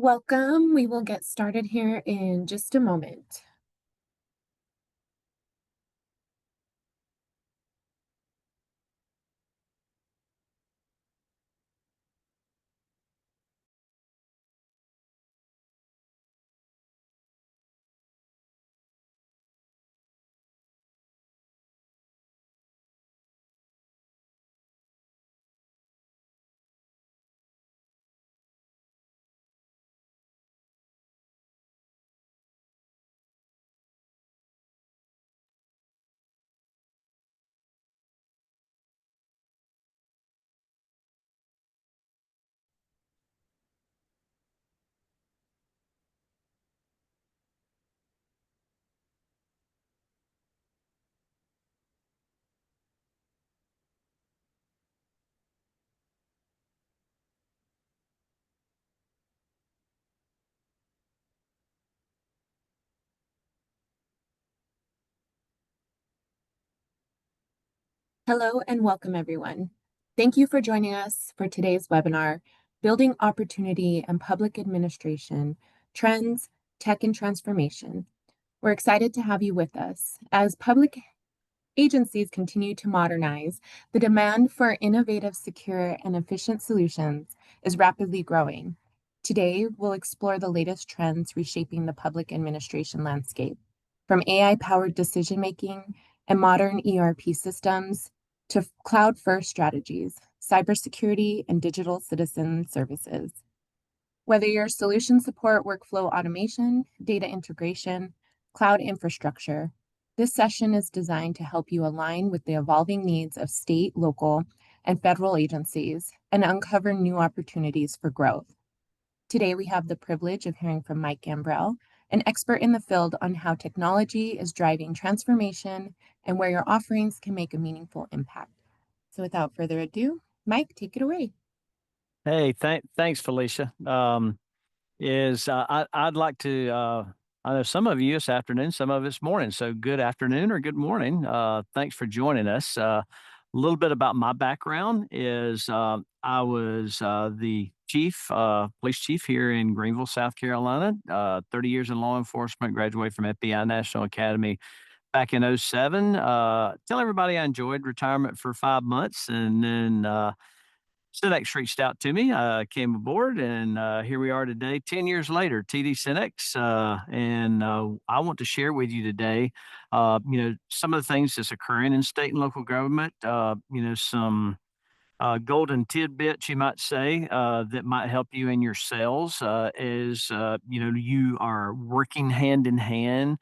Welcome. We will get started here in just a moment. Hello and welcome, everyone. Thank you for joining us for today's webinar, Building Opportunity and Public Administration, Trends, Tech and Transformation. We're excited to have you with us. As public agencies continue to modernize, the demand for innovative, secure, and efficient solutions is rapidly growing. Today, we'll explore the latest trends reshaping the public administration landscape, from AI-powered decision-making and modern ERP systems to cloud-first strategies, cybersecurity, and digital citizen services. Whether you're solution support, workflow automation, data integration, cloud infrastructure, this session is designed to help you align with the evolving needs of state, local, and federal agencies and uncover new opportunities for growth. Today, we have the privilege of hearing from Mike Gambrell, an expert in the field on how technology is driving transformation and where your offerings can make a meaningful impact. So without further ado, Mike, take it away. Hey, thanks, Felicia. I'd like to, I know some of you it's afternoon, some of it's morning. So good afternoon or good morning. Thanks for joining us. A little bit about my background is I was the police chief here in Greenville, South Carolina. 30 years in law enforcement, graduated from FBI National Academy back in '07. Tell everybody I enjoyed retirement for 5 months, and then Cinex reached out to me. I came aboard, and here we are today, 10 years later, TD Cinex. And I want to share with you today, some of the things that's occurring in state and local government, some golden tidbits, you might say, that might help you in your sales you are working hand in hand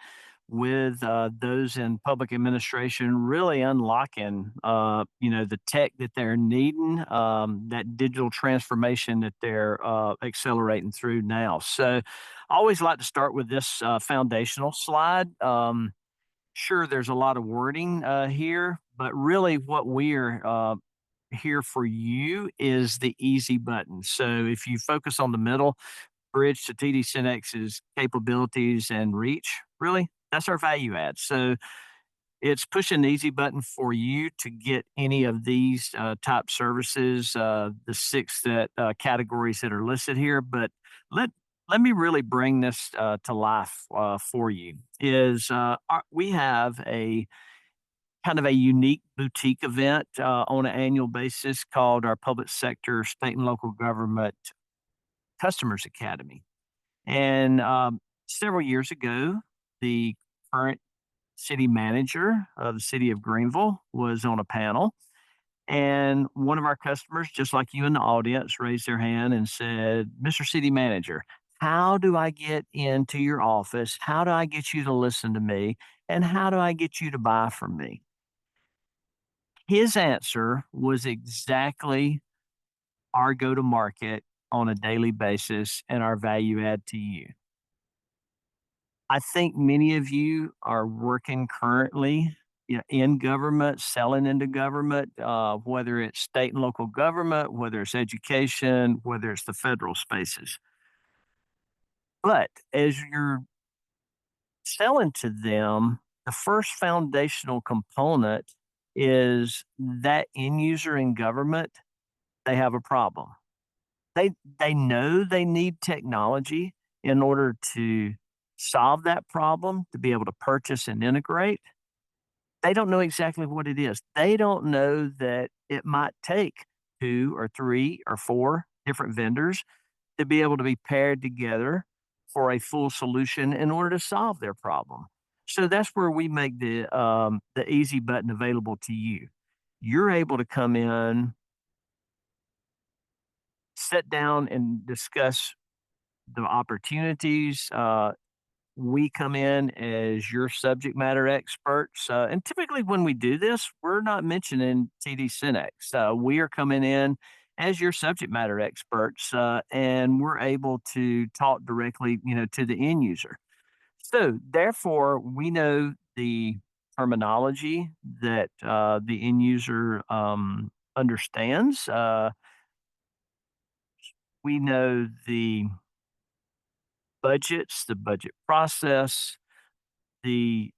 with those in public administration, really unlocking, the tech that they're needing, that digital transformation that they're accelerating through now. So I always like to start with this foundational slide. Sure, there's a lot of wording here, but really what we're here for you is the easy button. So if you focus on the middle, bridge to TD Synex's capabilities and reach, really, that's our value add. So it's pushing the easy button for you to get any of these type services, the six categories that are listed here. But let let me really bring this to life for you. We have a kind of a unique boutique event on an annual basis called our Public Sector State and Local Government Customers Academy. And several years ago, the current city manager of the city of Greenville was on a panel. And one of our customers, just like you in the audience, raised their hand and said, Mr. City Manager, how do I get into your office? How do I get you to listen to me? And how do I get you to buy from me? His answer was exactly our go to market on a daily basis and our value add to you. I think many of you are working currently, in government, selling into government, whether it's state and local government, whether it's education, whether it's the federal spaces. But as you're selling to them, the first foundational component is that end user in government, they have a problem. they know they need technology in order to solve that problem, to be able to purchase and integrate. They don't know exactly what it is. They don't know that it might take 2 or 3 or 4 different vendors to be able to be paired together for a full solution in order to solve their problem. So that's where we make the easy button available to you. You're able to come in, sit down, and discuss the opportunities. We come in as your subject matter experts. And typically, when we do this, we're not mentioning TD Cinex. We are coming in as your subject matter experts, and we're able to talk directly, to the end user. So, therefore, we know the terminology that the end user understands. We know the budgets, the budget process, the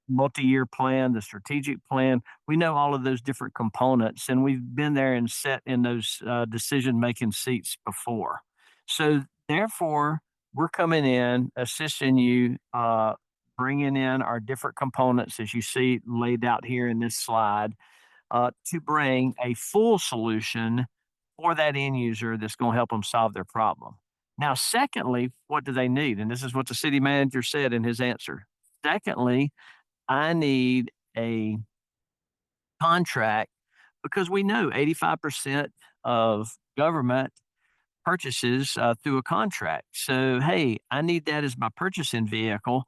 multi-year plan, the strategic plan. We know all of those different components, and we've been there and sat in those decision-making seats before. So, therefore, we're coming in, assisting you, bringing in our different components as you see laid out here in this slide to bring a full solution for that end user that's going to help them solve their problem. Now, secondly, what do they need? And this is what the city manager said in his answer. Secondly, I need a contract because we know 85% of government purchases through a contract. So, hey, I need that as my purchasing vehicle.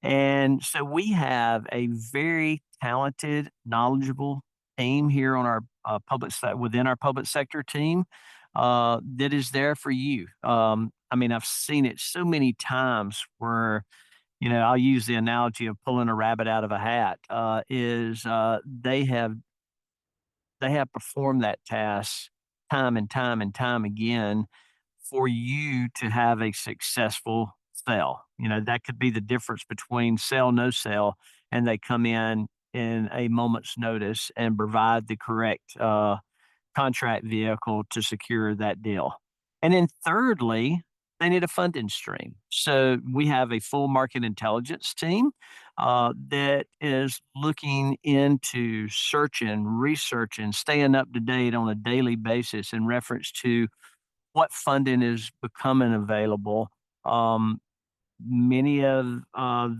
And so we have a very talented, knowledgeable team here on our within our public sector team that is there for you. I mean, I've seen it so many times where I'll use the analogy of pulling a rabbit out of a hat. Is they have performed that task time and time and time again for you to have a successful sale. That could be the difference between sell, no sell, and they come in a moment's notice and provide the correct contract vehicle to secure that deal. And then thirdly, they need a funding stream. So we have a full market intelligence team that is looking into searching, researching, staying up to date on a daily basis in reference to what funding is becoming available. Um, Many of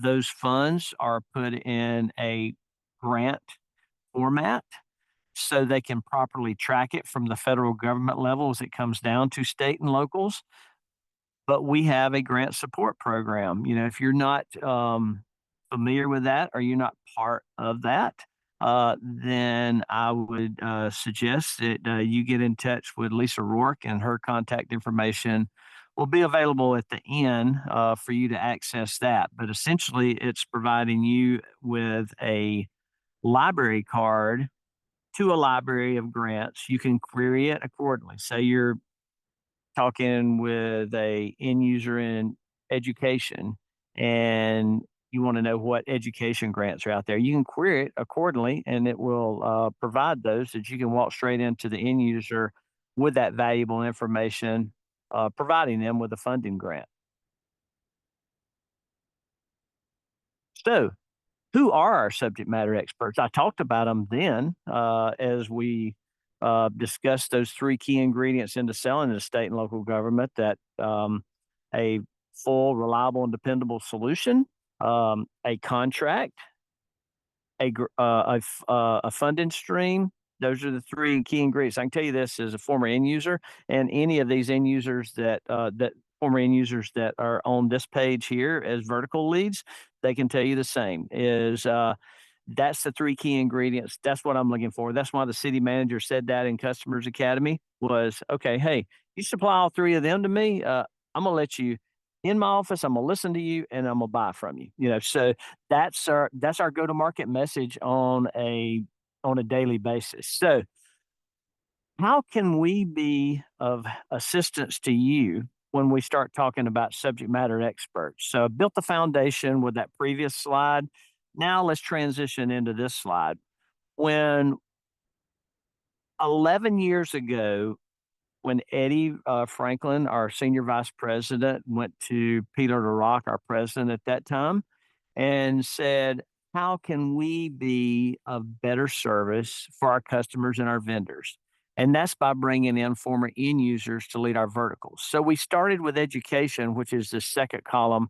those funds are put in a grant format so they can properly track it from the federal government level as it comes down to state and locals. But we have a grant support program. If you're not familiar with that or you're not part of that, then I would suggest that you get in touch with Lisa Rourke, and her contact information will be available at the end for you to access that. But essentially, it's providing you with a library card to a library of grants. You can query it accordingly. Say you're talking with a end user in education and you want to know what education grants are out there, you can query it accordingly and it will provide those that you can walk straight into the end user with that valuable information, providing them with a funding grant. So, who are our subject matter experts? I talked about them then as we discussed those three key ingredients into selling to state and local government that a full, reliable, and dependable solution, a contract, a funding stream. Those are the three key ingredients. I can tell you this as a former end user, and any of these end users that former end users that are on this page here as vertical leads, they can tell you the same. That's the three key ingredients. That's what I'm looking for. That's why the city manager said that in Customers Academy was okay. Hey, you supply all three of them to me. I'm gonna let you in my office. I'm gonna listen to you, and I'm gonna buy from you. So that's our go to market message on a daily basis. So how can we be of assistance to you when we start talking about subject matter experts? So I built the foundation with that previous slide. Now let's transition into this slide. When 11 years ago, when Eddie Franklin, our senior vice president, went to Peter LaRock, our president at that time, and said, "How can we be of better service for our customers and our vendors?" And that's by bringing in former end users to lead our verticals. So we started with education, which is the second column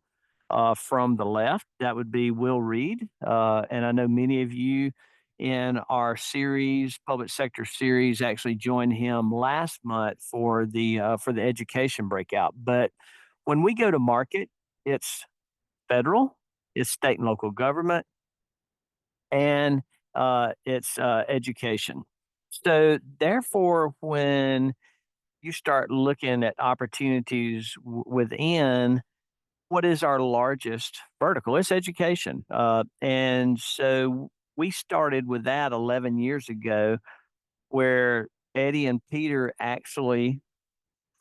from the left. That would be Will Reed. And I know many of you in our series, public sector series, actually joined him last month for the education breakout. But when we go to market, it's federal, it's state and local government, and it's education. So, therefore, when you start looking at opportunities within what is our largest vertical, it's education. And so we started with that 11 years ago, where Eddie and Peter actually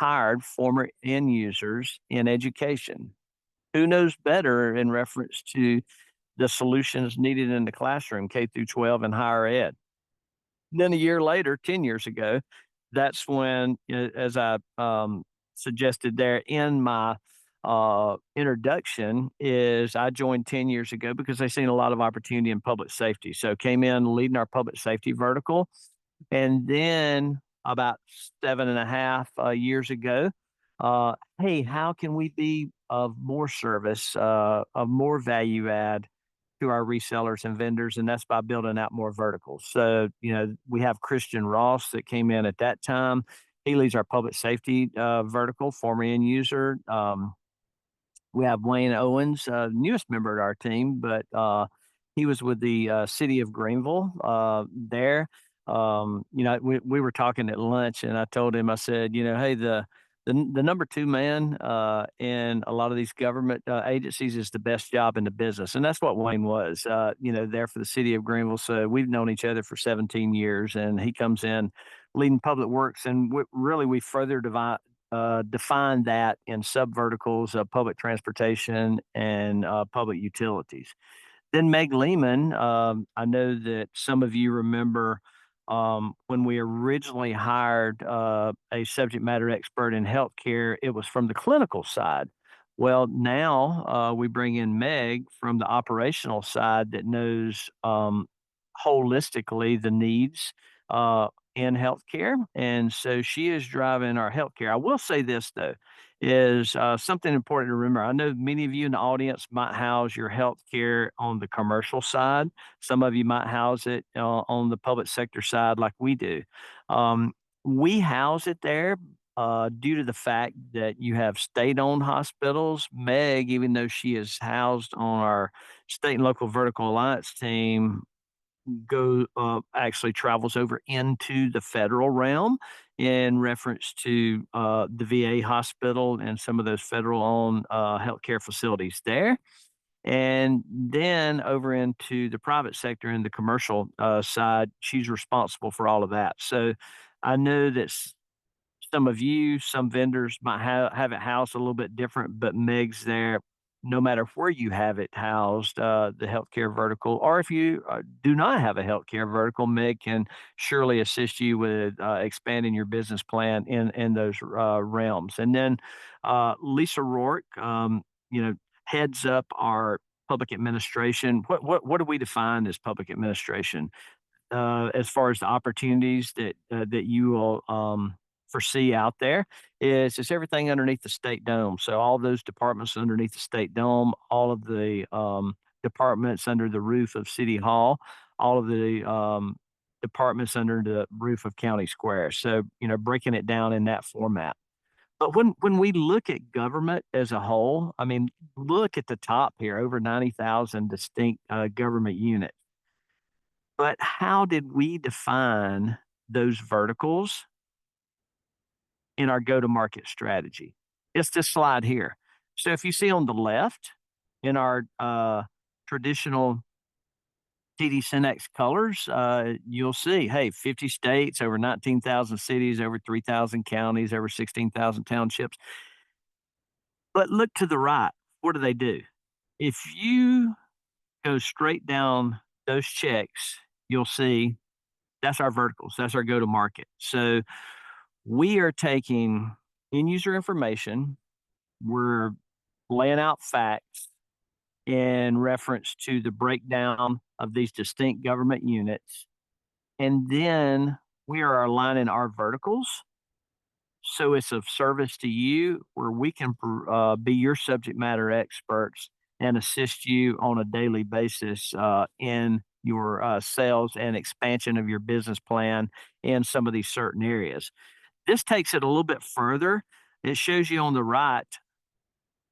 hired former end users in education. Who knows better in reference to the solutions needed in the classroom, K through 12 and higher ed. Then a year later, 10 years ago, that's when, as I suggested there in my introduction, is I joined 10 years ago because I seen a lot of opportunity in public safety. So came in leading our public safety vertical. And then about 7.5 years ago, hey, how can we be of more service, of more value add to our resellers and vendors, and that's by building out more verticals. So, we have Christian Ross that came in at that time. He leads our public safety vertical, former end user. We have Wayne Owens, newest member of our team, but he was with the city of Greenville there. We were talking at lunch, and I told him, I said, hey, the number two man in a lot of these government agencies is the best job in the business, and that's what Wayne was. There for the city of Greenville. So we've known each other for 17 years, and he comes in leading public works, and really we further define that in sub verticals of public transportation and public utilities. Then Meg Lehman, I know that some of you remember when we originally hired a subject matter expert in healthcare, it was from the clinical side. Well, now we bring in Meg from the operational side that knows holistically the needs in healthcare. And so she is driving our healthcare. I will say this, though, is something important to remember. I know many of you in the audience might house your healthcare on the commercial side. Some of you might house it on the public sector side, like we do. We house it there due to the fact that you have state owned hospitals. Meg, even though she is housed on our state and local vertical alliance team, actually travels over into the federal realm in reference to the VA hospital and some of those federal owned healthcare facilities there. And then over into the private sector and the commercial side, she's responsible for all of that. So I know that some of you, some vendors might have it housed a little bit different, but Meg's there no matter where you have it housed, the healthcare vertical, or if you do not have a healthcare vertical, Meg can surely assist you with expanding your business plan in those realms. And then Lisa Rourke, heads up our public administration. What do we define as public administration? As far as the opportunities that you will foresee out there is it's everything underneath the state dome. So all those departments underneath the state dome, all of the departments under the roof of City Hall, all of the departments under the roof of County Square. So breaking it down in that format. But when we look at government as a whole, I mean, look at the top here, over 90,000 distinct government units. But how did we define those verticals in our go-to-market strategy? It's this slide here. So if you see on the left in our traditional TD Synnex colors, you'll see, hey, 50 states, over 19,000 cities, over 3,000 counties, over 16,000 townships. But look to the right. What do they do? If you go straight down those checks, you'll see that's our verticals. That's our go to market. So We are taking end user information, we're laying out facts in reference to the breakdown of these distinct government units. And then we are aligning our verticals so it's of service to you where we can be your subject matter experts and assist you on a daily basis in your sales and expansion of your business plan in some of these certain areas. This takes it a little bit further. It shows you on the right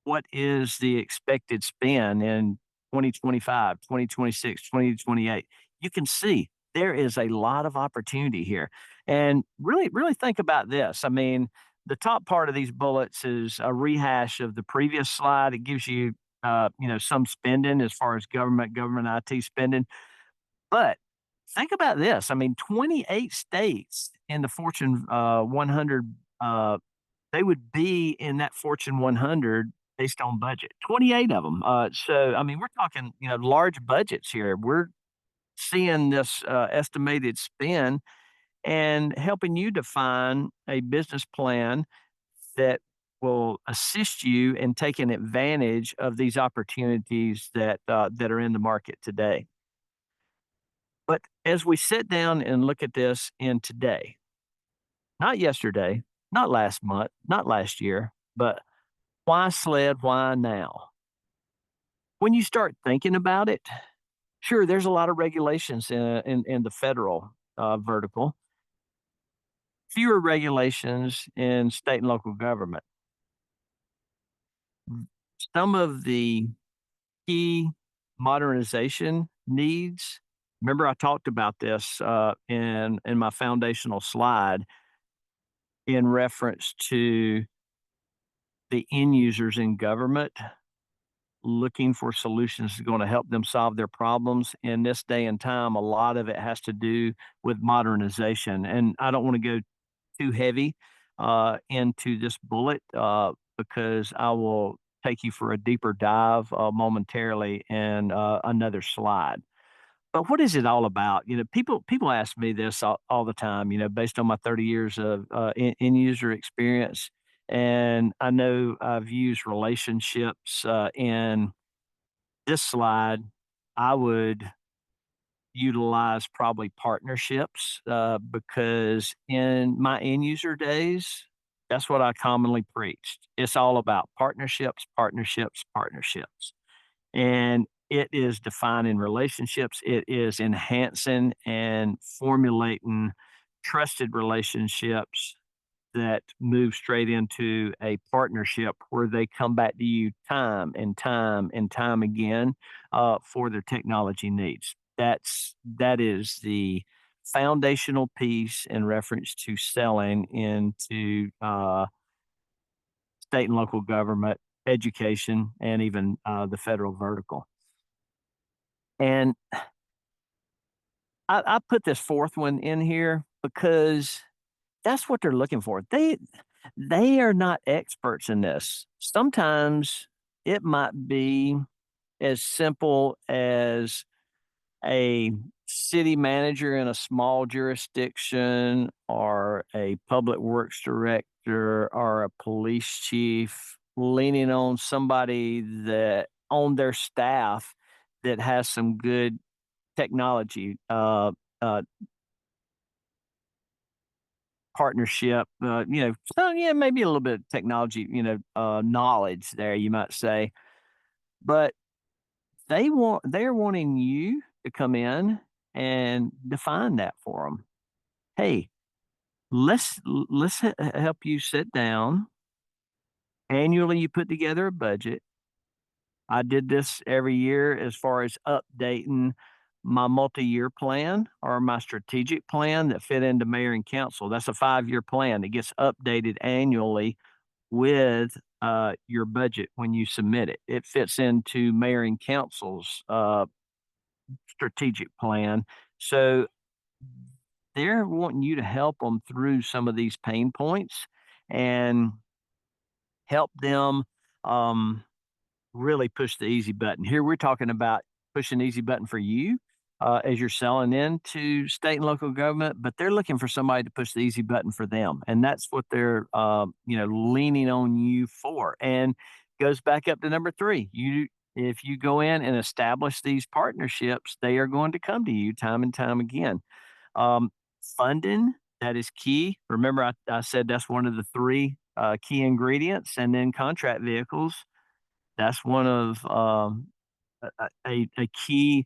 what is the expected spend in 2025, 2026, 2028. You can see there is a lot of opportunity here. And really, really think about this. I mean, the top part of these bullets is a rehash of the previous slide. It gives you, some spending as far as government IT spending. But think about this. I mean, 28 states in the Fortune 100 they would be in that Fortune 100 based on budget. 28 of them. So, I mean, we're talking, large budgets here. We're seeing this estimated spend and helping you define a business plan that will assist you in taking advantage of these opportunities that are in the market today. But as we sit down and look at this in today, not yesterday, not last month, not last year, but why sled? Why now? When you start thinking about it, sure, there's a lot of regulations in the federal vertical, fewer regulations in state and local government. Some of the key modernization needs. Remember, I talked about this in my foundational slide in reference to the end users in government looking for solutions that's going to help them solve their problems. In this day and time, a lot of it has to do with modernization. And I don't want to go too heavy into this bullet because I will take you for a deeper dive momentarily in another slide. But what is it all about? People ask me this all the time. Based on my 30 years of end user experience, and I know I've used relationships in this slide. I would utilize probably partnerships because in my end user days, that's what I commonly preached. It's all about partnerships, partnerships, partnerships. And it is defining relationships, it is enhancing and formulating trusted relationships that move straight into a partnership where they come back to you time and time and time again for their technology needs. That is the foundational piece in reference to selling into state and local government, education, and even the federal vertical. And I put this fourth one in here because that's what they're looking for. They are not experts in this. Sometimes it might be as simple as a city manager in a small jurisdiction or a public works director or a police chief leaning on somebody that on their staff that has some good technology uh, partnership, so yeah, maybe a little bit of technology, knowledge there, you might say. But they're wanting you to come in and define that for them. Hey, let's help you sit down. Annually, you put together a budget. I did this every year as far as updating my multi-year plan or my strategic plan that fit into mayor and council. That's a 5-year plan that gets updated annually with your budget when you submit it. It fits into mayor and council's strategic plan. So they're wanting you to help them through some of these pain points and help them really push the easy button. Here we're talking about pushing the easy button for you as you're selling into state and local government, but they're looking for somebody to push the easy button for them, and that's what they're leaning on you for. And goes back up to number three. You If you go in and establish these partnerships, they are going to come to you time and time again. Um, Funding, that is key. Remember, I said that's one of the three key ingredients, and then contract vehicles. That's one of a key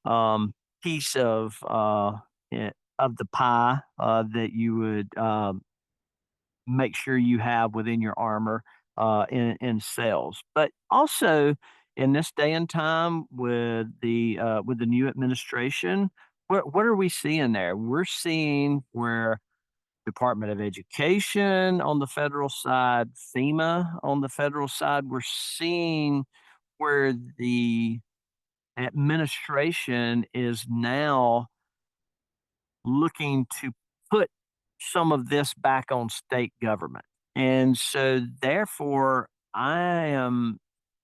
um, piece of the pie that you would make sure you have within your armor in sales. But also in this day and time with the new administration, what are we seeing there? We're seeing where Department of Education on the federal side, FEMA on the federal side, we're seeing where the administration is now looking to put some of this back on state government. And so, therefore, I am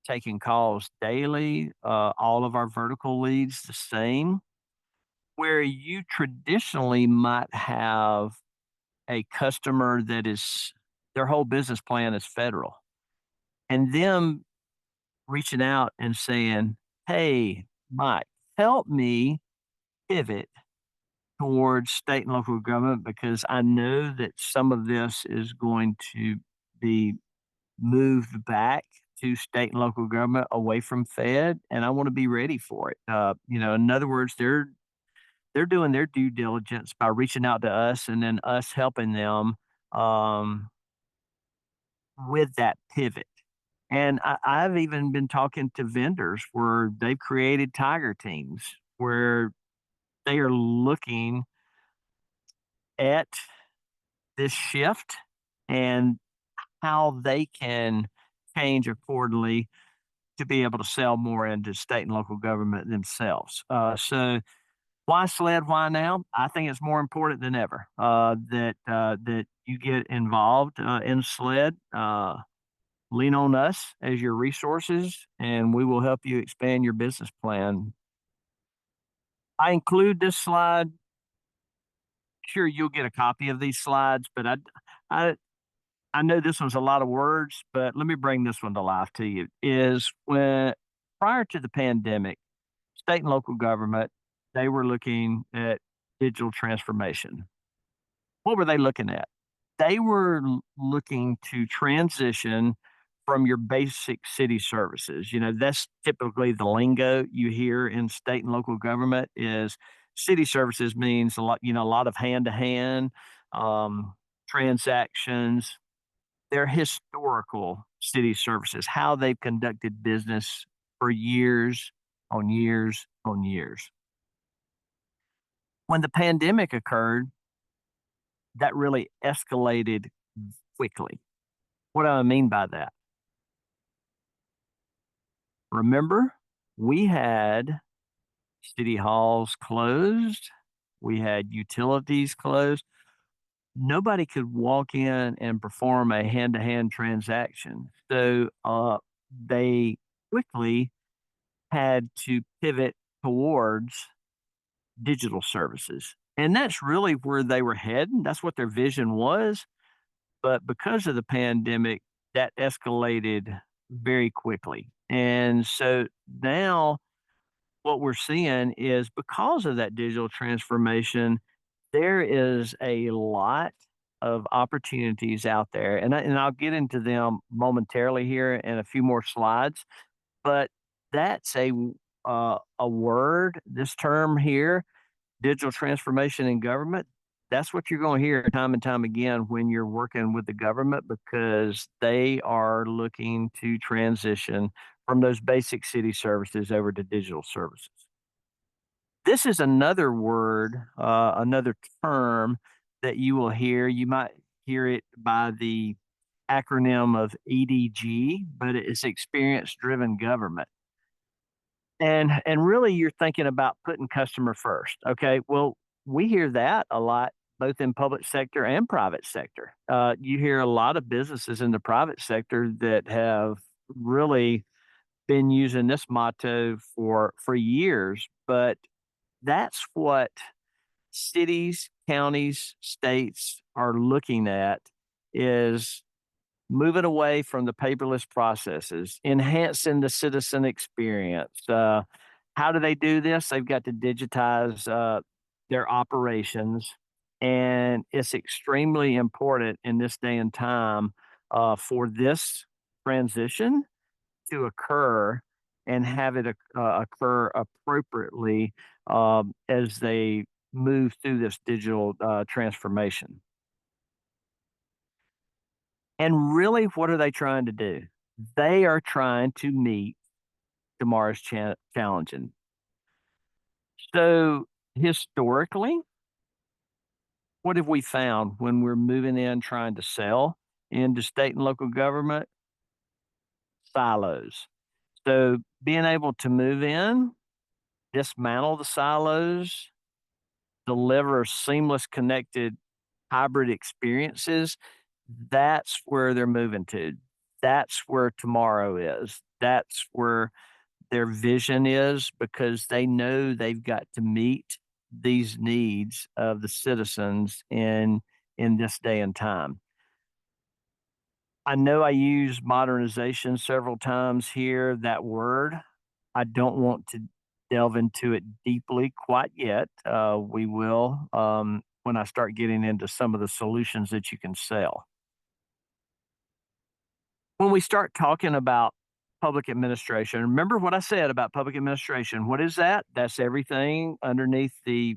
taking calls daily, all of our vertical leads the same, where you traditionally might have a customer that is their whole business plan is federal, and them reaching out and saying, "Hey, Mike, help me pivot towards state and local government because I know that some of this is going to be moved back to state and local government away from Fed, and I want to be ready for it." In other words, they're doing their due diligence by reaching out to us, and then us helping them um, with that pivot. And I've even been talking to vendors where they've created tiger teams where they are looking at this shift and how they can change accordingly to be able to sell more into state and local government themselves. So why SLED? Why now? I think it's more important than ever that you get involved in SLED. Lean on us as your resources, and we will help you expand your business plan. I include this slide. Sure, you'll get a copy of these slides, but I I know this one's a lot of words, but let me bring this one to life to you. Is when prior to the pandemic, state and local government, they were looking at digital transformation. What were they looking at? They were looking to transition from your basic city services. That's typically the lingo you hear in state and local government is city services means a lot of hand to hand transactions. They're historical city services, how they've conducted business for years on years on years. When the pandemic occurred, that really escalated quickly. What do I mean by that? Remember, we had city halls closed, we had utilities closed. Nobody could walk in and perform a hand to hand transaction. So they quickly had to pivot towards digital services. And that's really where they were heading. That's what their vision was. But because of the pandemic, that escalated very quickly. And so now what we're seeing is because of that digital transformation, there is a lot of opportunities out there. And I'll get into them momentarily here in a few more slides. But that's a word, this term here, digital transformation in government. That's what you're going to hear time and time again when you're working with the government because they are looking to transition from those basic city services over to digital services. This is another word, another term that you will hear. You might hear it by the acronym of EDG, but it's experience driven government. And really you're thinking about putting customer first. Okay. Well, we hear that a lot both in public sector and private sector. You hear a lot of businesses in the private sector that have really been using this motto for years, but that's what cities, counties, states are looking at is moving away from the paperless processes, enhancing the citizen experience. How do they do this? They've got to digitize their operations, and it's extremely important in this day and time for this transition to occur and have it occur appropriately as they move through this digital transformation. And really, what are they trying to do? They are trying to meet tomorrow's challenging. So, historically, what have we found when we're moving in trying to sell into state and local government? Silos. So, being able to move in, dismantle the silos, deliver seamless, connected hybrid experiences, that's where they're moving to. That's where tomorrow is. That's where their vision is because they know they've got to meet these needs of the citizens in this day and time. I know I use modernization several times here, that word. I don't want to delve into it deeply quite yet. We will when I start getting into some of the solutions that you can sell. When we start talking about public administration, remember what I said about public administration. What is that? That's everything underneath the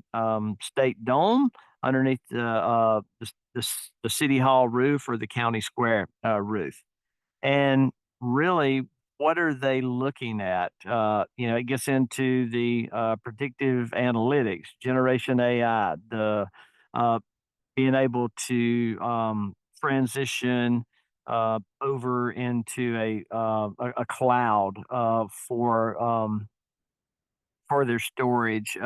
state dome, underneath the city hall roof or the county square roof. And really, what are they looking at? It gets into the predictive analytics, generation AI, the uh, being able to transition over into a cloud for their storage,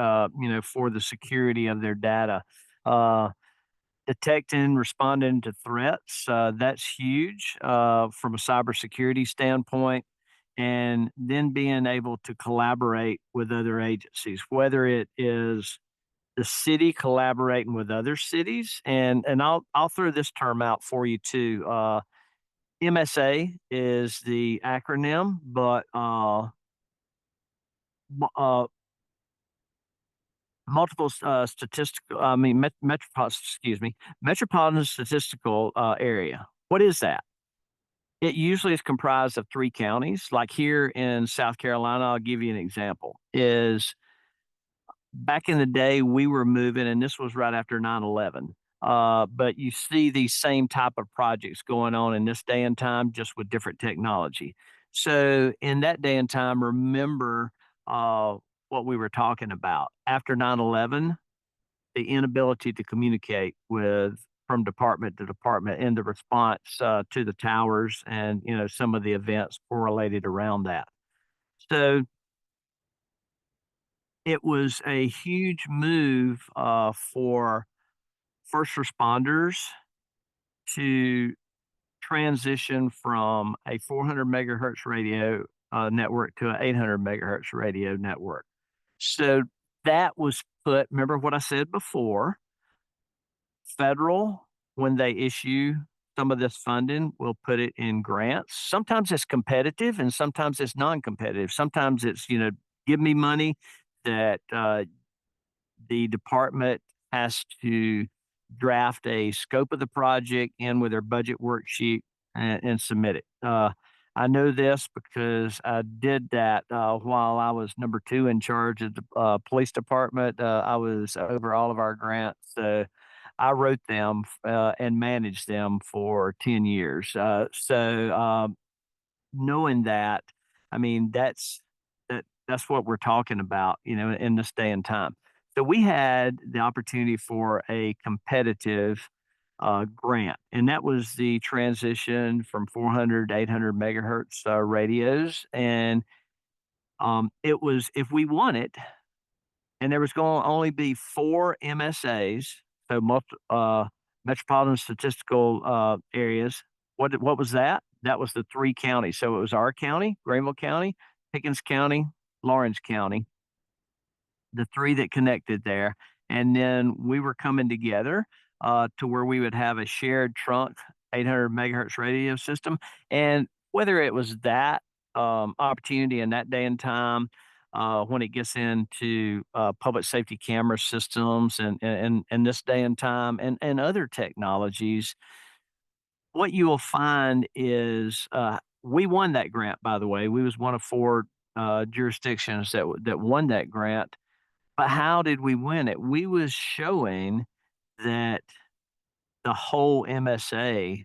for the security of their data. Uh, Detecting, responding to threats, that's huge from a cybersecurity standpoint. And then being able to collaborate with other agencies, whether it is the city collaborating with other cities, and I'll throw this term out for you too. MSA is the acronym, but mu- uh, multiple statistical. I mean, metropolitan. Excuse me, metropolitan statistical area. What is that? It usually is comprised of three counties. Like here in South Carolina, I'll give you an example. Is back in the day, we were moving, and this was right after 9/11. But you see these same type of projects going on in this day and time, just with different technology. So, in that day and time, remember what we were talking about. After 9/11, the inability to communicate with from department to department in the response to the towers and some of the events correlated around that. So it was a huge move for first responders to transition from a 400 megahertz radio network to an 800 megahertz radio network. So that was put, remember what I said before, federal, when they issue some of this funding, will put it in grants. Sometimes it's competitive and sometimes it's non competitive. Sometimes it's, give me money that the department has to draft a scope of the project in with their budget worksheet and submit it. I know this because I did that while I was number two in charge of the police department. I was over all of our grants. So I wrote them and managed them for 10 years. Knowing that, I mean, that's what we're talking about, in this day and time. So we had the opportunity for a competitive grant, and that was the transition from 400 to 800 megahertz radios. And it was, if we won it, and there was going to only be four MSAs, so metropolitan statistical areas. What was that? That was the three counties. So it was our county, Greenville County, Pickens County, Lawrence County. the three that connected there, and then we were coming together to where we would have a shared trunk 800 megahertz radio system. And whether it was that opportunity in that day and time, when it gets into public safety camera systems and this day and time and other technologies, what you will find is we won that grant. By the way, we was one of four jurisdictions that won that grant. But how did we win it? We was showing that the whole MSA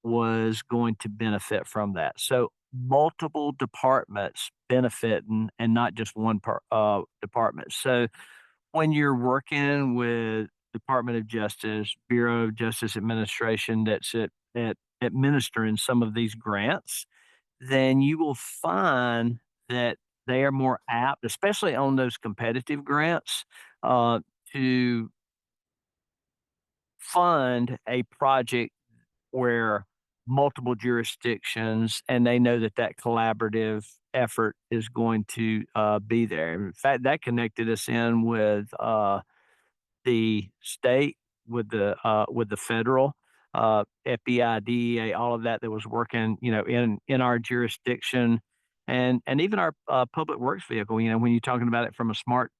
was going to benefit from that. So multiple departments benefiting and not just one department. So when you're working with Department of Justice, Bureau of Justice Administration that's at administering some of these grants, then you will find that they are more apt, especially on those competitive grants, uh, to fund a project where multiple jurisdictions and they know that that collaborative effort is going to be there. In fact, that connected us in the state, with the federal, FBI, DEA, all of that that was working, in our jurisdiction, and even our public works vehicle. When you're talking about it from a smart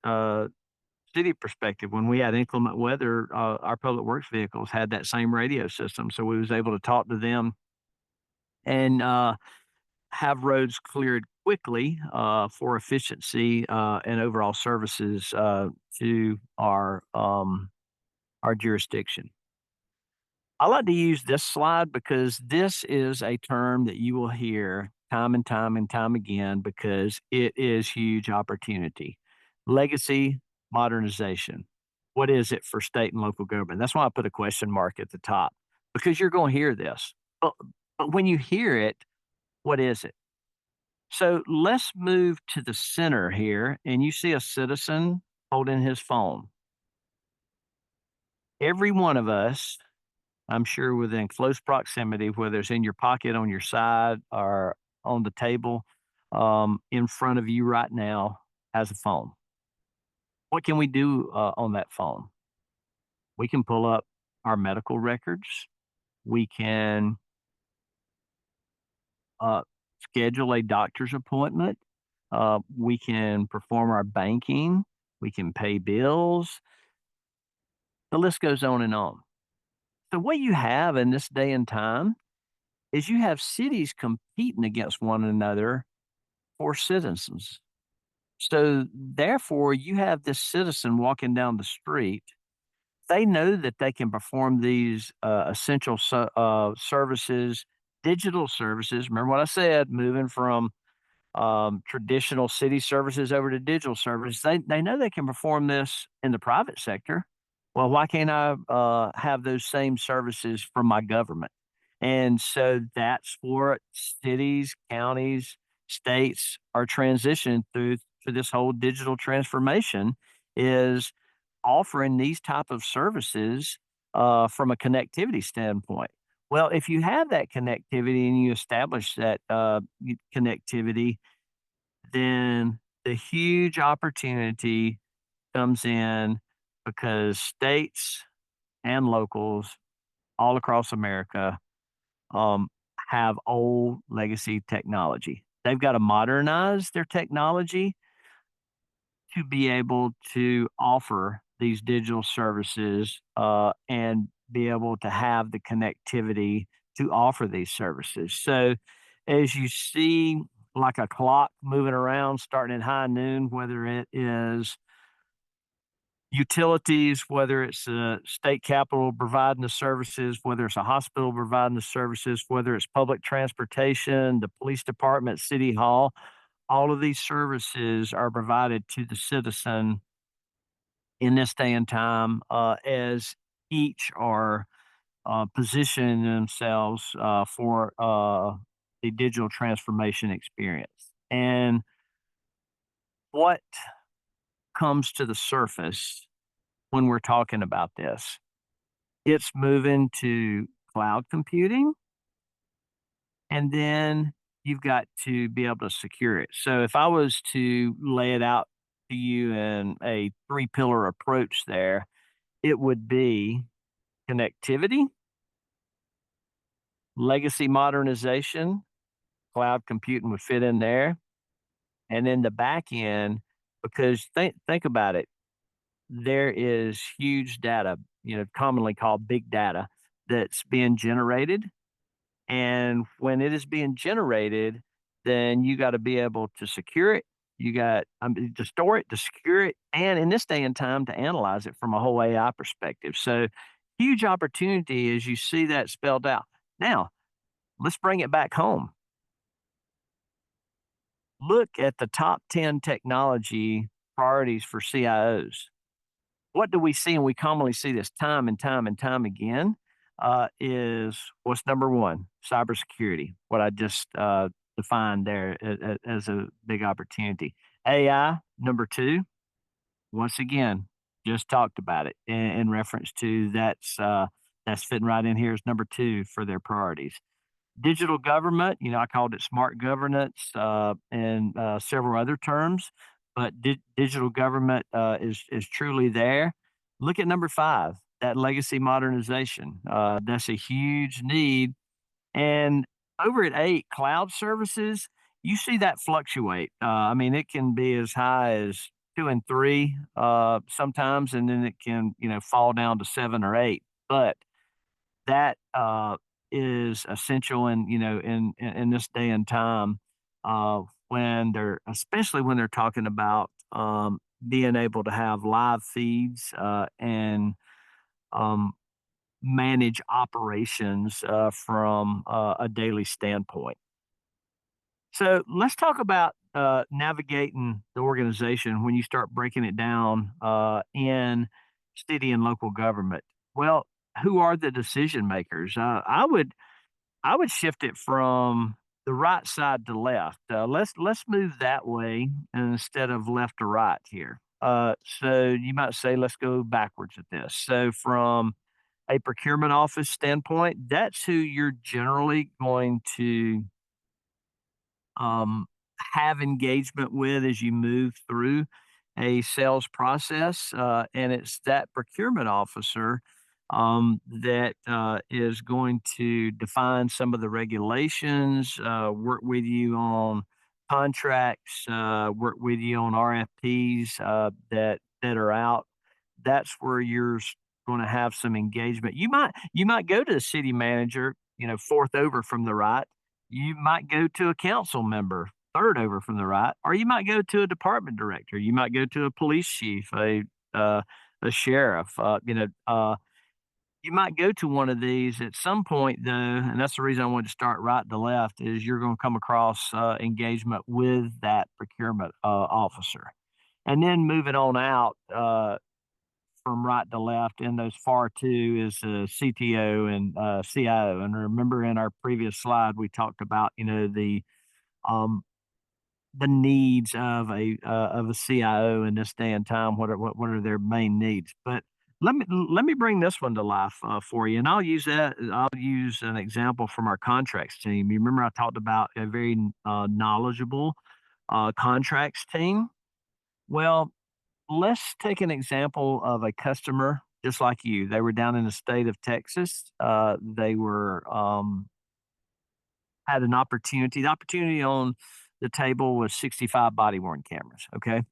city perspective, when we had inclement weather, our public works vehicles had that same radio system, so we was able to talk to them and have roads cleared quickly for efficiency and overall services to our jurisdiction. I like to use this slide because this is a term that you will hear time and time and time again because it is huge opportunity. Legacy modernization. What is it for state and local government? That's why I put a question mark at the top because you're going to hear this. But when you hear it, what is it? So let's move to the center here, and you see a citizen holding his phone. Every one of us, I'm sure within close proximity, whether it's in your pocket, on your side, or on the table in front of you right now, has a phone. What can we do on that phone? We can pull up our medical records. We can uh, schedule a doctor's appointment. We can perform our banking. We can pay bills. The list goes on and on. So, what you have in this day and time is you have cities competing against one another for citizens. So, therefore, you have this citizen walking down the street. They know that they can perform these essential services, digital services. Remember what I said, moving from traditional city services over to digital services. They know they can perform this in the private sector. Well, why can't I have those same services from my government? And so that's what cities, counties, states are transitioning through to this whole digital transformation is offering these type of services from a connectivity standpoint. Well, if you have that connectivity and you establish that connectivity, then the huge opportunity comes in because states and locals all across America um, have old legacy technology. They've got to modernize their technology to be able to offer these digital services and be able to have the connectivity to offer these services. So, as you see, like a clock moving around starting at high noon, whether it is utilities, whether it's a state capital providing the services, whether it's a hospital providing the services, whether it's public transportation, the police department, city hall, all of these services are provided to the citizen in this day and time as each are positioning themselves for the digital transformation experience. And what comes to the surface when we're talking about this? It's moving to cloud computing, and then you've got to be able to secure it. So if I was to lay it out to you in a three pillar approach there, it would be connectivity, legacy modernization, cloud computing would fit in there, and then the back end, because think about it, there is huge data, commonly called big data, that's being generated. And when it is being generated, then you got to be able to secure it. You got to store it, to secure it, and in this day and time, to analyze it from a whole AI perspective. So, huge opportunity as you see that spelled out. Now, let's bring it back home. Look at the top 10 technology priorities for CIOs. What do we see? And we commonly see this time and time and time again. Is what's number one? Cybersecurity. What I just defined there as a big opportunity. AI, number two. Once again, just talked about it in reference to that's fitting right in here as number two for their priorities. Digital government, I called it smart governance and several other terms, but digital government is truly there. Look at number five, that legacy modernization. That's a huge need. And over at eight, cloud services, you see that fluctuate. I mean, it can be as high as two and three sometimes, and then it can, fall down to seven or eight. But that is essential in this day and time when they're especially when they're talking about being able to have live feeds and um, manage operations from a daily standpoint. So let's talk about navigating the organization when you start breaking it down in city and local government. Well, who are the decision makers? I would shift it from the right side to left. Let's move that way instead of left to right here. So you might say, let's go backwards at this. So from a procurement office standpoint, that's who you're generally going to um, have engagement with as you move through a sales process. And it's that procurement officer that is going to define some of the regulations, work with you on contracts, work with you on RFPs that are out. That's where you're going to have some engagement. You might go to the city manager, fourth over from the right. You might go to a council member, third over from the right, or you might go to a department director. You might go to a police chief, uh, a sheriff. You might go to one of these at some point, though, and that's the reason I wanted to start right to left. Is you're going to come across engagement with that procurement officer, and then moving on out. From right to left in those far two is CTO and CIO. And remember in our previous slide, we talked about, um, the needs of a CIO in this day and time. What are their main needs? But let me bring this one to life for you, and I'll use that. I'll use an example from our contracts team. You remember I talked about a very knowledgeable contracts team. Well, let's take an example of a customer just like you. They were down in the state of Texas. They were had an opportunity. The opportunity on the table was 65 body worn cameras. Okay,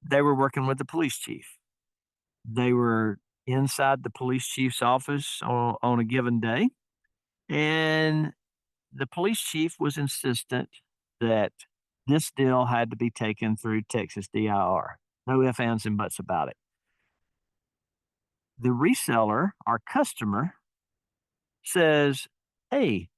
they were working with the police chief. They were inside the police chief's office on a given day, and the police chief was insistent that this deal had to be taken through Texas DIR. No ifs, ands, and buts about it. The reseller, our customer, says, "Hey,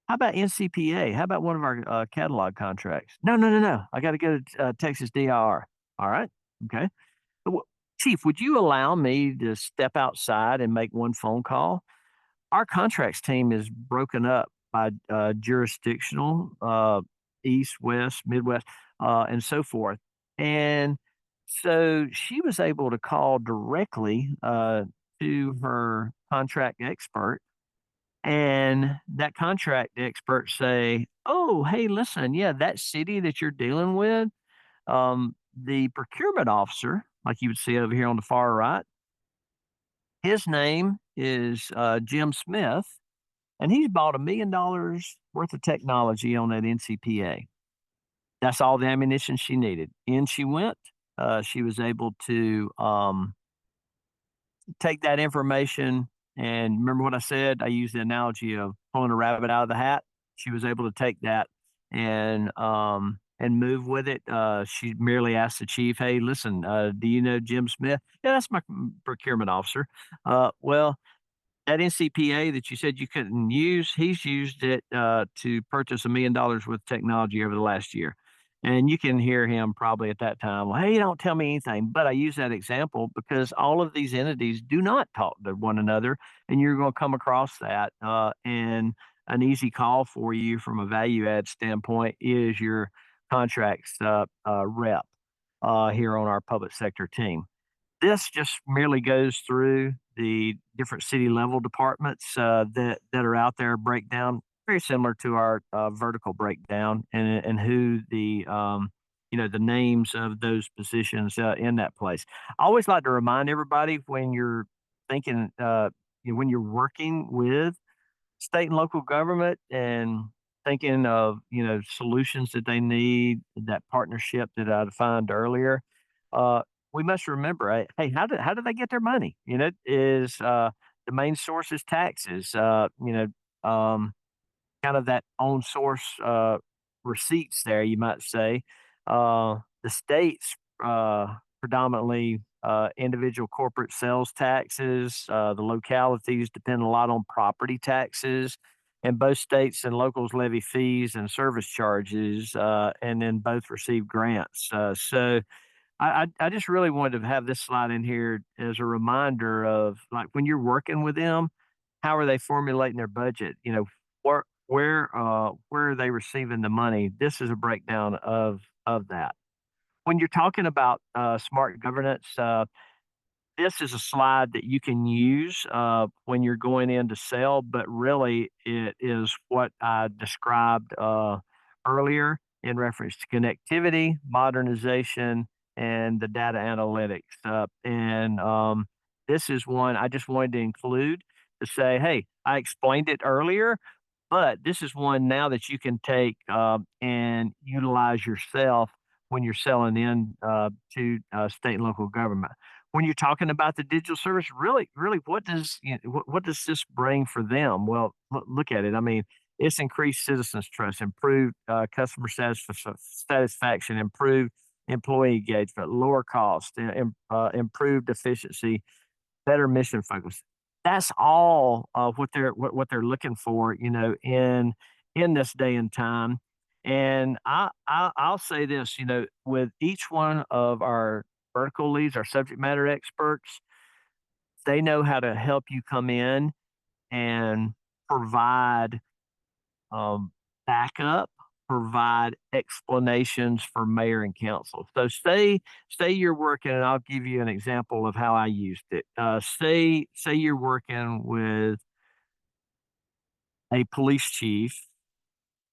how about NCPA? How about one of our catalog contracts?" No, no, no, no. I got to go to Texas DIR. All right. Okay. Chief, would you allow me to step outside and make one phone call? Our contracts team is broken up by jurisdictional, East, West, Midwest, and so forth. And so she was able to call directly to her contract expert, and that contract expert say, "Oh, hey, listen, yeah, that city that you're dealing with, the procurement officer, like you would see over here on the far right, his name is Jim Smith, and he's bought $1 million worth of technology on that NCPA. That's all the ammunition she needed. In she went. She was able to take that information, and remember what I said? I used the analogy of pulling a rabbit out of the hat. She was able to take that and move with it. She merely asked the chief, "Hey, listen, do you know Jim Smith?" Yeah, that's my procurement officer. Well, that NCPA that you said you couldn't use, he's used it to purchase $1 million worth of technology over the last year. And you can hear him probably at that time, well, hey, don't tell me anything. But I use that example because all of these entities do not talk to one another. And you're going to come across that. And an easy call for you from a value add standpoint is your contracts rep here on our public sector team. This just merely goes through the different city level departments that are out there, breakdown very similar to our vertical breakdown, and who the the names of those positions in that place. I always like to remind everybody when you're thinking when you're working with state and local government and thinking of solutions that they need, that partnership that I defined earlier, uh, we must remember, hey, how do they get their money? Is the main source is taxes. Kind of that own source receipts there, you might say. The states predominantly individual corporate sales taxes. The localities depend a lot on property taxes. And both states and locals levy fees and service charges, and then both receive grants. So I just really wanted to have this slide in here as a reminder of like when you're working with them, how are they formulating their budget? Where are they receiving the money? This is a breakdown of that. When you're talking about smart governance, this is a slide that you can use when you're going in to sell, but really it is what I described earlier in reference to connectivity, modernization, and the data analytics. And this is one I just wanted to include to say, hey, I explained it earlier, but this is one now that you can take and utilize yourself when you're selling in to state and local government. When you're talking about the digital service, really, what does this bring for them? Well, look at it. I mean, it's increased citizens' trust, improved customer satisfaction, improved employee engagement, lower cost, improved efficiency, better mission focus. That's all what they're looking for, in this day and time. And I'll say this, with each one of our vertical leads, our subject matter experts, they know how to help you come in and provide um, backup, provide explanations for mayor and council. So say you're working, and I'll give you an example of how I used it. Say you're working with a police chief,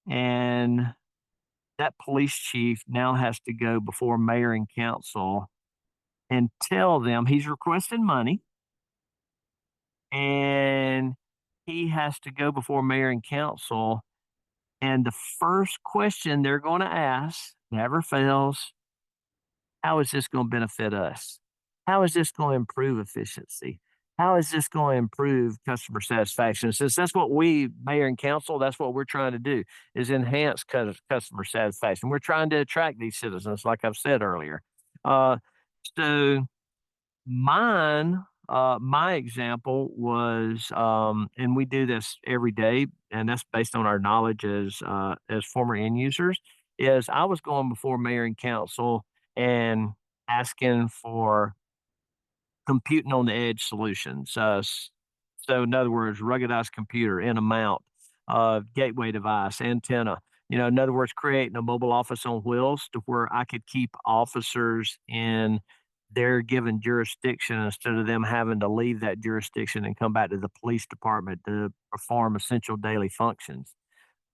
and that police chief now has to go before mayor and council and tell them he's requesting money, and he has to go before mayor and council. And the first question they're going to ask never fails, how is this going to benefit us? How is this going to improve efficiency? How is this going to improve customer satisfaction? Since that's what we, mayor and council, that's what we're trying to do is enhance customer satisfaction. We're trying to attract these citizens, like I've said earlier. Uh, so my example was, and we do this every day, and that's based on our knowledge as former end users. Is I was going before mayor and council and asking for computing on the edge solutions. So, in other words, ruggedized computer in a mount, gateway device, antenna. In other words, creating a mobile office on wheels to where I could keep officers in their given jurisdiction instead of them having to leave that jurisdiction and come back to the police department to perform essential daily functions.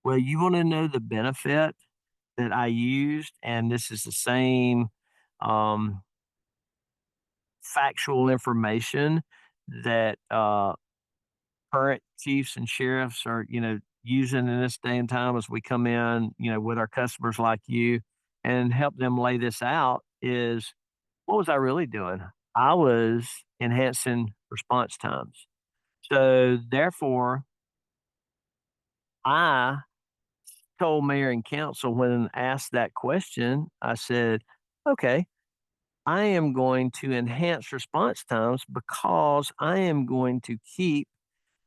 Well, you want to know the benefit that I used, and this is the same um, factual information that current chiefs and sheriffs are, using in this day and time as we come in, with our customers like you and help them lay this out is what was I really doing? I was enhancing response times. So therefore, I told mayor and council when asked that question, I said, okay, I am going to enhance response times because I am going to keep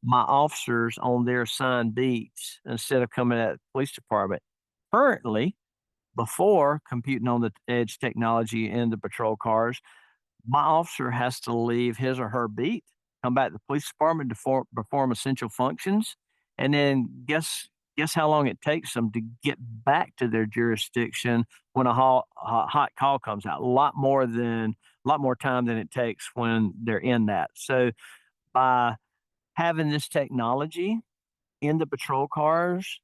my officers on their assigned beats instead of coming at the police department. Currently, before computing on the edge technology in the patrol cars, my officer has to leave his or her beat, come back to the police department to perform essential functions, and then guess how long it takes them to get back to their jurisdiction when a hot call comes out. A lot more time than it takes when they're in that. So by having this technology in the patrol cars,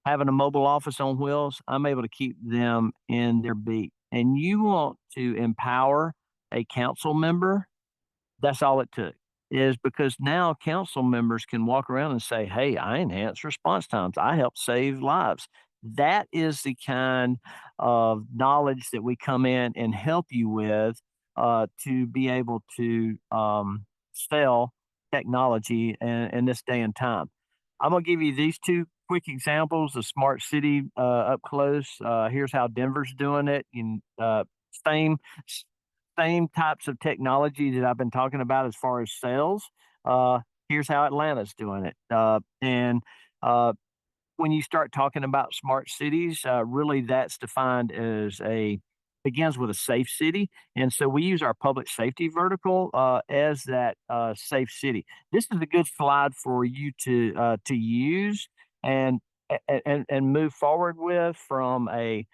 having a mobile office on wheels, I'm able to keep them in their beat. And you want to empower a council member, that's all it took, is because now council members can walk around and say, "Hey, I enhance response times. I help save lives." That is the kind of knowledge that we come in and help you with to be able to sell technology in this day and time. I'm going to give you these two quick examples of smart city up close. Here's how Denver's doing it. Same same types of technology that I've been talking about as far as sales. Here's how Atlanta's doing it. And when you start talking about smart cities, really that's defined as a begins with a safe city, and so we use our public safety vertical as that safe city. This is a good slide for you to use and and move forward with from a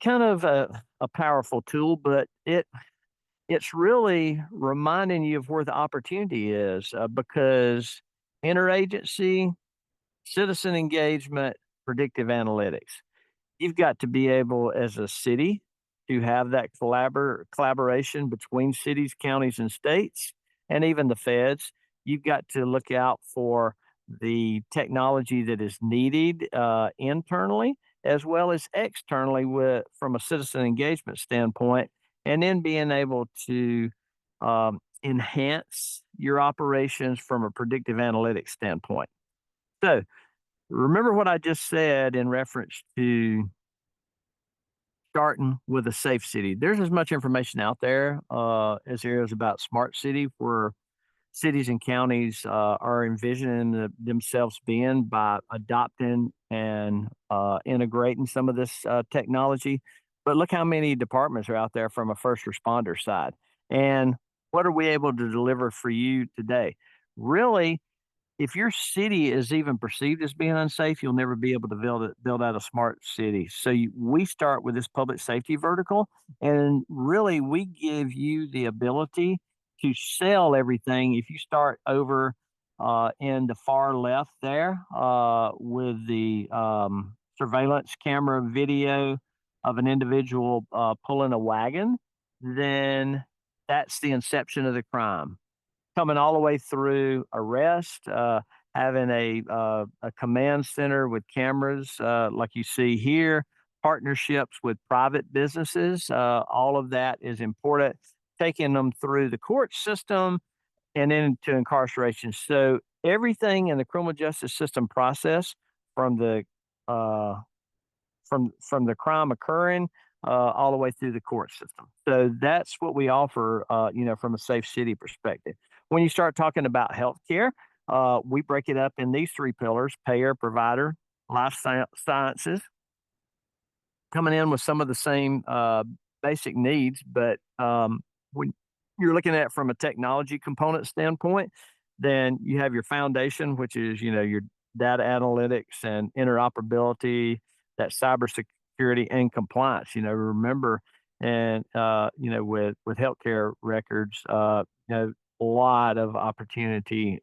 kind of a powerful tool, but it's really reminding you of where the opportunity is because interagency, citizen engagement, predictive analytics. You've got to be able, as a city, to have that collaboration between cities, counties, and states, and even the feds. You've got to look out for the technology that is needed internally as well as externally from a citizen engagement standpoint, and then being able to enhance your operations from a predictive analytics standpoint. So, remember what I just said in reference to starting with a safe city. There's as much information out there as there is about smart city, where cities and counties are envisioning themselves being by adopting and integrating some of this technology. But look how many departments are out there from a first responder side. And what are we able to deliver for you today? Really, if your city is even perceived as being unsafe, you'll never be able to build out a smart city. So we start with this public safety vertical, and really we give you the ability to sell everything. If you start over in the far left there with the surveillance camera video of an individual pulling a wagon, then that's the inception of the crime coming all the way through arrest, having a command center with cameras like you see here, partnerships with private businesses. All of that is important. Taking them through the court system and into incarceration. So everything in the criminal justice system process, from the uh, from the crime occurring all the way through the court system. So that's what we offer, from a safe city perspective. When you start talking about healthcare, we break it up in these three pillars: payer, provider, sciences, coming in with some of the same basic needs. But when you're looking at it from a technology component standpoint, then you have your foundation, which is your data analytics and interoperability, that cybersecurity and compliance. Remember, and with healthcare records, a lot of opportunity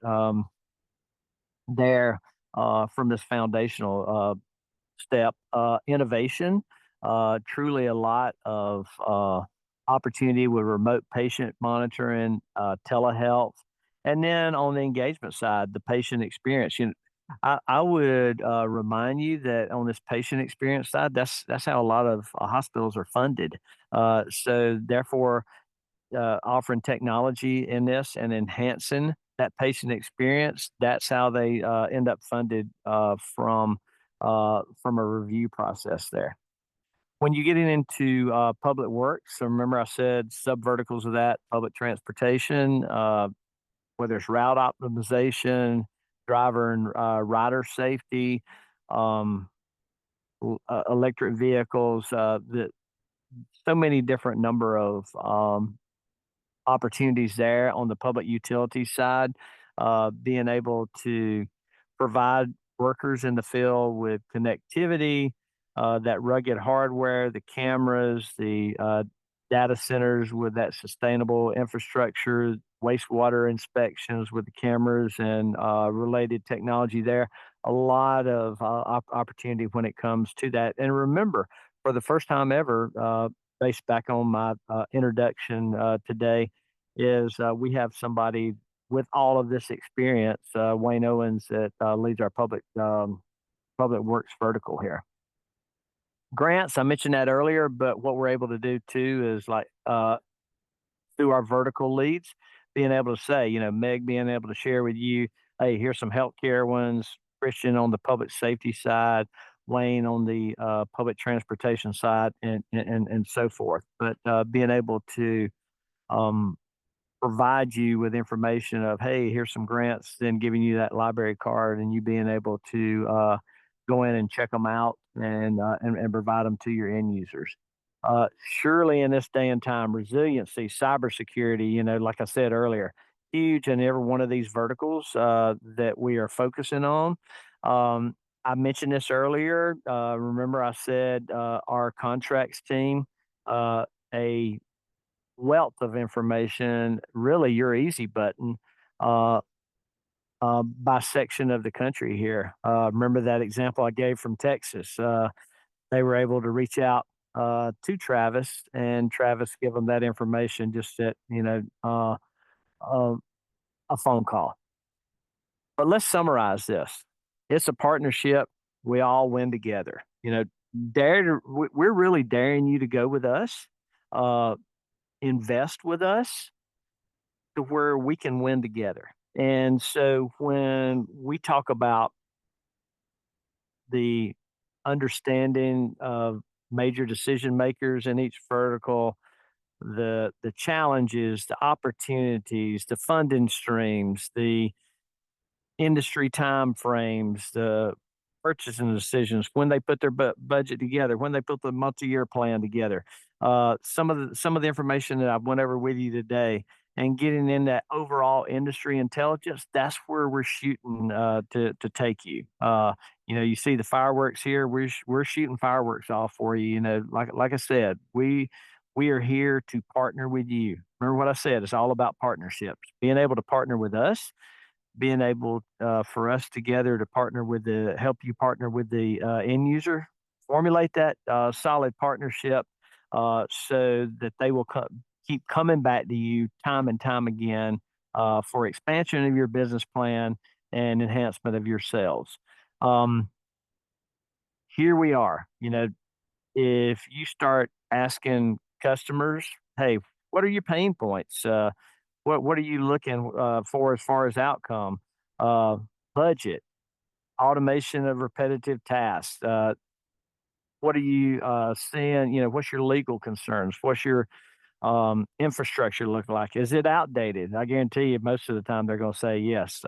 there from this foundational step. Innovation. truly a lot of opportunity with remote patient monitoring, telehealth, and then on the engagement side, the patient experience. I would remind you that on this patient experience side, that's how a lot of hospitals are funded. So therefore, offering technology in this and enhancing that patient experience, that's how they end up funded from a review process there. When you get into public works, so remember I said subverticals of that: public transportation, whether it's route optimization, driver and rider safety, um, electric vehicles. So many different number of opportunities there on the public utility side, being able to provide workers in the field with connectivity, that rugged hardware, the cameras, the data centers with that sustainable infrastructure, wastewater inspections with the cameras and related technology there. A lot of opportunity when it comes to that. And remember, for the first time ever, based back on my introduction today, is we have somebody with all of this experience, Wayne Owens, that leads our public works vertical here. Grants, I mentioned that earlier, but what we're able to do too is like through our vertical leads, being able to say, Meg being able to share with you, hey, here's some healthcare ones, Christian on the public safety side, Wayne on the public transportation side, and so forth. But being able to um, provide you with information of, hey, here's some grants, then giving you that library card and you being able to go in and check them out and provide them to your end users. Surely in this day and time, resiliency, cybersecurity, like I said earlier, huge in every one of these verticals that we are focusing on. I mentioned this earlier. Remember, I said our contracts team, a wealth of information, really your easy button uh, by section of the country here. Remember that example I gave from Texas? They were able to reach out to Travis, and Travis give them that information just at uh, a phone call. But let's summarize this: it's a partnership. We all win together. We're really daring you to go with us, invest with us, to where we can win together. And so when we talk about the understanding of major decision makers in each vertical, the challenges, the opportunities, the funding streams, the industry time frames, the purchasing decisions, when they put their budget together, when they put the multi-year plan together. Some of the information that I went over with you today, and getting in that overall industry intelligence, that's where we're shooting to take you. You see the fireworks here. We're shooting fireworks off for you. Like I said, we are here to partner with you. Remember what I said? It's all about partnerships. Being able to partner with us, being able for us together to partner with the help you partner with the end user, formulate that solid partnership so that they will keep coming back to you time and time again for expansion of your business plan and enhancement of your sales. Um, Here we are. If you start asking customers, hey, what are your pain points? What are you looking for as far as outcome? Uh, Budget, automation of repetitive tasks. What are you seeing? What's your legal concerns? What's your infrastructure look like? Is it outdated? I guarantee you, most of the time they're going to say yes.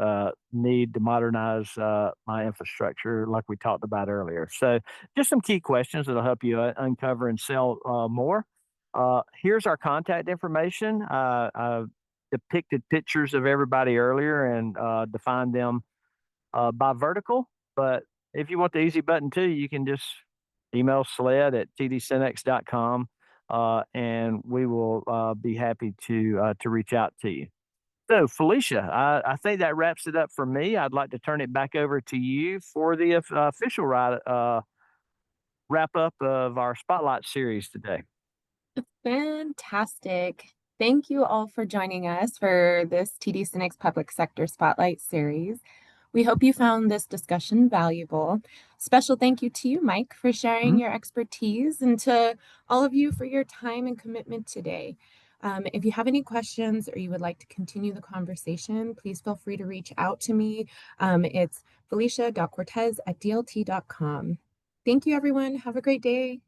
Need to modernize my infrastructure, like we talked about earlier. So, just some key questions that'll help you uncover and sell more. Here's our contact information. I depicted pictures of everybody earlier and defined them by vertical. But if you want the easy button too, you can just email sled@tdcinex.com and we will be happy to reach out to you. So, Felicia, I think that wraps it up for me. I'd like to turn it back over to you for the official ride wrap up of our spotlight series today. Fantastic. Thank you all for joining us for this TD SYNNEX Public Sector Spotlight series. We hope you found this discussion valuable. Special thank you to you, Mike, for sharing Mhm. your expertise, and to all of you for your time and commitment today. If you have any questions or you would like to continue the conversation, please feel free to reach out to me. It's felicia.cortez@dlt.com. Thank you, everyone. Have a great day.